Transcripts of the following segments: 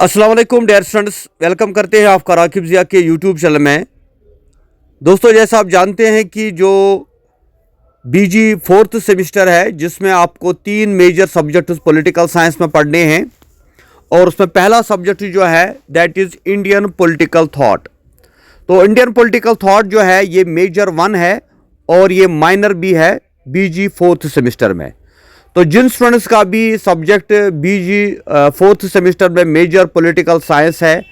अस्सलाम वालेकुम dear students, welcome करते हैं आपका राकिब ज़िया के यूट्यूब चैनल में। दोस्तों, जैसा आप जानते हैं कि जो बीजी फोर्थ सेमिस्टर है जिसमें आपको 3 मेजर सब्जेक्ट पॉलिटिकल साइंस में पढ़ने हैं और उसमें पहला सब्जेक्ट जो है that is Indian political thought. तो इंडियन पॉलिटिकल थॉट जो है ये मेजर 1 है और ये माइनर भी है बीजी फोर्थ सेमिस्टर में। तो जिन स्टूडेंट्स का भी सब्जेक्ट बीजी फोर्थ सेमिस्टर में मेजर पॉलिटिकल साइंस है,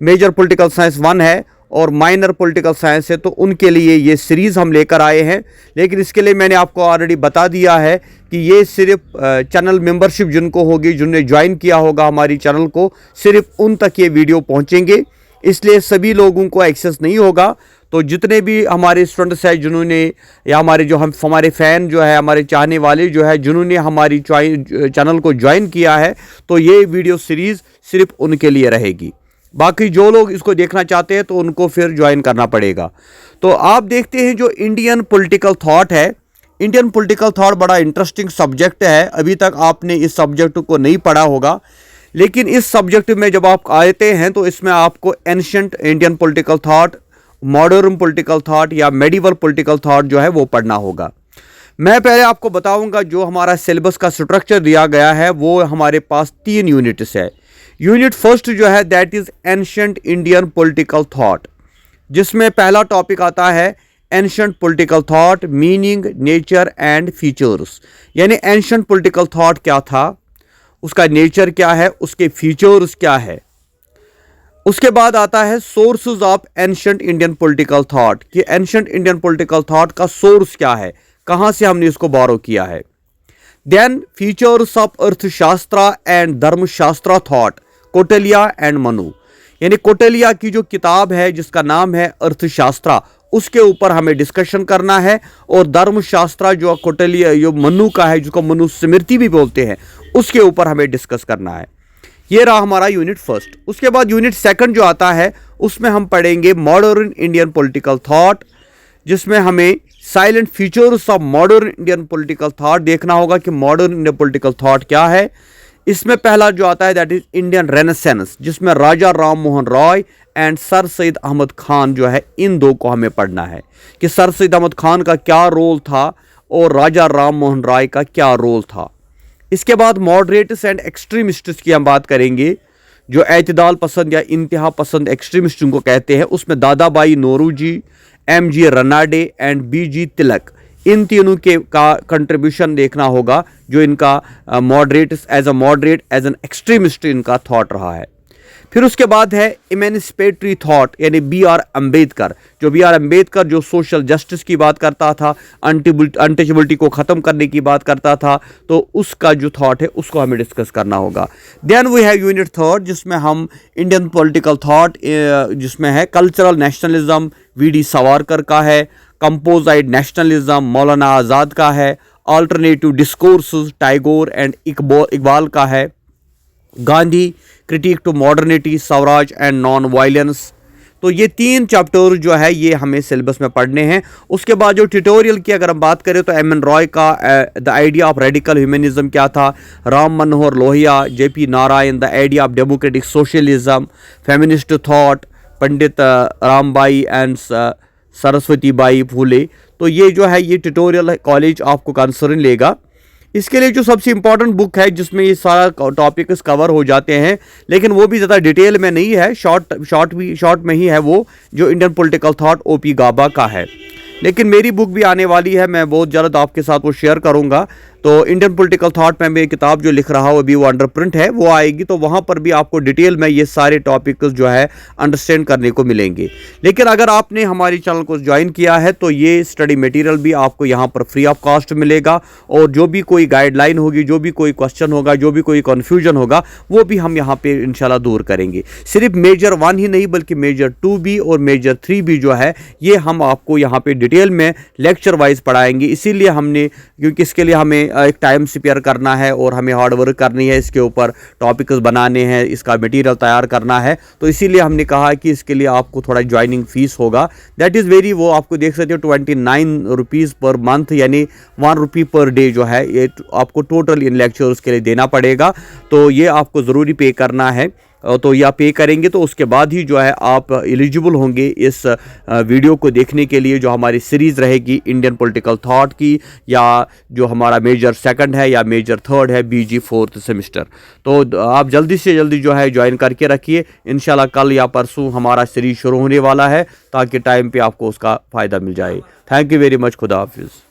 मेजर पॉलिटिकल साइंस 1 है और माइनर पॉलिटिकल साइंस है, तो उनके लिए ये सीरीज़ हम लेकर आए हैं। लेकिन इसके लिए मैंने आपको ऑलरेडी बता दिया है कि ये सिर्फ चैनल मेंबरशिप जिनको होगी, जिन्होंने ज्वाइन किया होगा हमारी चैनल को, सिर्फ उन तक ये वीडियो पहुँचेंगे, इसलिए सभी लोगों को एक्सेस नहीं होगा। तो जितने भी हमारे स्टूडेंट्स हैं जिन्होंने या हमारे फ़ैन जो है, हमारे चाहने वाले जो है जिन्होंने हमारी चैनल को ज्वाइन किया है, तो ये वीडियो सीरीज़ सिर्फ उनके लिए रहेगी। बाकी जो लोग इसको देखना चाहते हैं तो उनको फिर ज्वाइन करना पड़ेगा। तो आप देखते हैं जो इंडियन पॉलिटिकल थॉट है, इंडियन पॉलिटिकल थॉट बड़ा इंटरेस्टिंग सब्जेक्ट है। अभी तक आपने इस सब्जेक्ट को नहीं पढ़ा होगा, लेकिन इस सब्जेक्ट में जब आप आते हैं तो इसमें आपको ancient Indian political thought, modern political thought या मेडिवल पॉलिटिकल थॉट जो है वो पढ़ना होगा। मैं पहले आपको बताऊंगा जो हमारा सिलेबस का स्ट्रक्चर दिया गया है वो हमारे पास 3 यूनिट्स है। यूनिट फर्स्ट जो है that is ancient Indian political thought, जिसमें पहला टॉपिक आता है ancient political thought, meaning, nature and features. यानी एंशिएंट पॉलिटिकल थॉट क्या था, उसका नेचर क्या है, उसके फीचर्स क्या है। उसके बाद आता है sources of ancient Indian political thought, कि एंशिएंट इंडियन पॉलिटिकल थॉट का सोर्स क्या है, कहां से हमने इसको बोरो किया है। देन फीचर्स ऑफ अर्थशास्त्र एंड धर्मशास्त्र थॉट, कौटिल्य एंड मनु। यानी कौटिल्य की जो किताब है जिसका नाम है अर्थशास्त्र, उसके ऊपर हमें डिस्कशन करना है। और धर्मशास्त्र जो कौटिल्य जो मनु का है, जिसको मनुस्मृति भी बोलते हैं, उसके ऊपर हमें डिस्कस करना है। ये रहा हमारा यूनिट फर्स्ट। उसके बाद यूनिट सेकंड जो आता है उसमें हम पढ़ेंगे मॉडर्न इंडियन पॉलिटिकल थॉट, जिसमें हमें salient features of modern Indian political thought देखना होगा कि मॉडर्न इंडियन पॉलिटिकल थॉट क्या है। इसमें पहला जो आता है दैट इज इंडियन रेनेसेंस, जिसमें राजा राम मोहन रॉय एंड सर सैयद अहमद खान जो है, इन दो को हमें पढ़ना है कि सर सैयद अहमद खान का क्या रोल था और राजा राम मोहन रॉय का क्या रोल था। इसके बाद मॉडरेट्स एंड एक्सट्रीमिस्ट्स की हम बात करेंगे, जो एतदाल पसंद या इंतहा पसंद एक्सट्रीमिस्ट जिनको कहते हैं। उसमें Dadabhai Naoroji, MG. Ranade and BG. Tilak, इन तीनों के का कंट्रीब्यूशन देखना होगा, जो इनका मॉडरेट एज एन एक्सट्रीमिस्ट इनका थॉट रहा है। फिर उसके बाद है इमेंसिपेटरी थॉट, यानी B.R. अम्बेडकर। जो B.R. अम्बेडकर जो सोशल जस्टिस की बात करता था, अनटचेबिलिटी को ख़त्म करने की बात करता था, तो उसका जो थॉट है उसको हमें डिस्कस करना होगा। Then we have unit third, जिसमें हम इंडियन पॉलिटिकल थॉट, जिसमें है कल्चरल नेशनलिज्म, V.D. सावरकर का है, कंपोजाइट नेशनलिज्म मौलाना आज़ाद का है, alternative discourses Tagore and Iqbal का है, Gandhi critique to modernity, Swaraj and non violence. तो ये 3 चैप्टर जो है ये हमें सिलेबस में पढ़ने हैं। उसके बाद जो ट्यूटोरियल की अगर हम बात करें तो M.N. रॉय का the idea of radical humanism क्या था, Ram Manohar Lohia, J.P. Narayan the idea of democratic socialism, feminist thought, Pandit Ramabai and Saraswati Bai Phule. तो ये जो है ये ट्यूटोरियल कॉलेज आपको कंसर्न लेगा। इसके लिए जो सबसे इंपॉर्टेंट बुक है जिसमें ये सारा टॉपिक्स कवर हो जाते हैं, लेकिन वो भी ज़्यादा डिटेल में नहीं है, शॉर्ट में ही है, वो जो इंडियन पॉलिटिकल थॉट O.P. गाबा का है। लेकिन मेरी बुक भी आने वाली है, मैं बहुत जल्द आपके साथ वो शेयर करूंगा। तो इंडियन पॉलिटिकल थॉट में मेरी किताब जो लिख रहा हूँ अभी वो अंडर प्रिंट है, वो आएगी, तो वहाँ पर भी आपको डिटेल में ये सारे टॉपिक्स जो है अंडरस्टैंड करने को मिलेंगे। लेकिन अगर आपने हमारी चैनल को ज्वाइन किया है तो ये स्टडी मटेरियल भी आपको यहाँ पर फ्री ऑफ कॉस्ट मिलेगा, और जो भी कोई गाइडलाइन होगी, जो भी कोई क्वेश्चन होगा, जो भी कोई कन्फ्यूजन होगा, वो भी हम यहाँ पे इंशाल्लाह दूर करेंगे। सिर्फ मेजर 1 ही नहीं बल्कि मेजर 2 भी और मेजर 3 भी जो है ये हम आपको यहाँ पे डिटेल में लेक्चर वाइज पढ़ाएंगे। इसीलिए हमने, क्योंकि इसके लिए हमें एक टाइम स्पेयर करना है और हमें हार्ड वर्क करनी है, इसके ऊपर टॉपिक्स बनाने हैं, इसका मटेरियल तैयार करना है, तो इसीलिए हमने कहा कि इसके लिए आपको थोड़ा ज्वाइनिंग फीस होगा। दैट इज़ वेरी, वो आपको देख सकते हो 29 रुपीज़ पर मंथ, यानी 1 रुपी पर डे जो है ये आपको टोटल इन लेक्चर्स के लिए देना पड़ेगा। तो ये आपको ज़रूरी पे करना है। तो या पे करेंगे तो उसके बाद ही जो है आप एलिजिबल होंगे इस वीडियो को देखने के लिए, जो हमारी सीरीज़ रहेगी इंडियन पॉलिटिकल थॉट की, या जो हमारा मेजर सेकंड है या मेजर थर्ड है बीजी 4th सेमेस्टर। तो आप जल्दी से जल्दी जो है ज्वाइन करके रखिए। इंशाल्लाह कल या परसों हमारा सीरीज़ शुरू होने वाला है, ताकि टाइम पे आपको उसका फ़ायदा मिल जाए। Thank you very much. खुदा हाफिज़।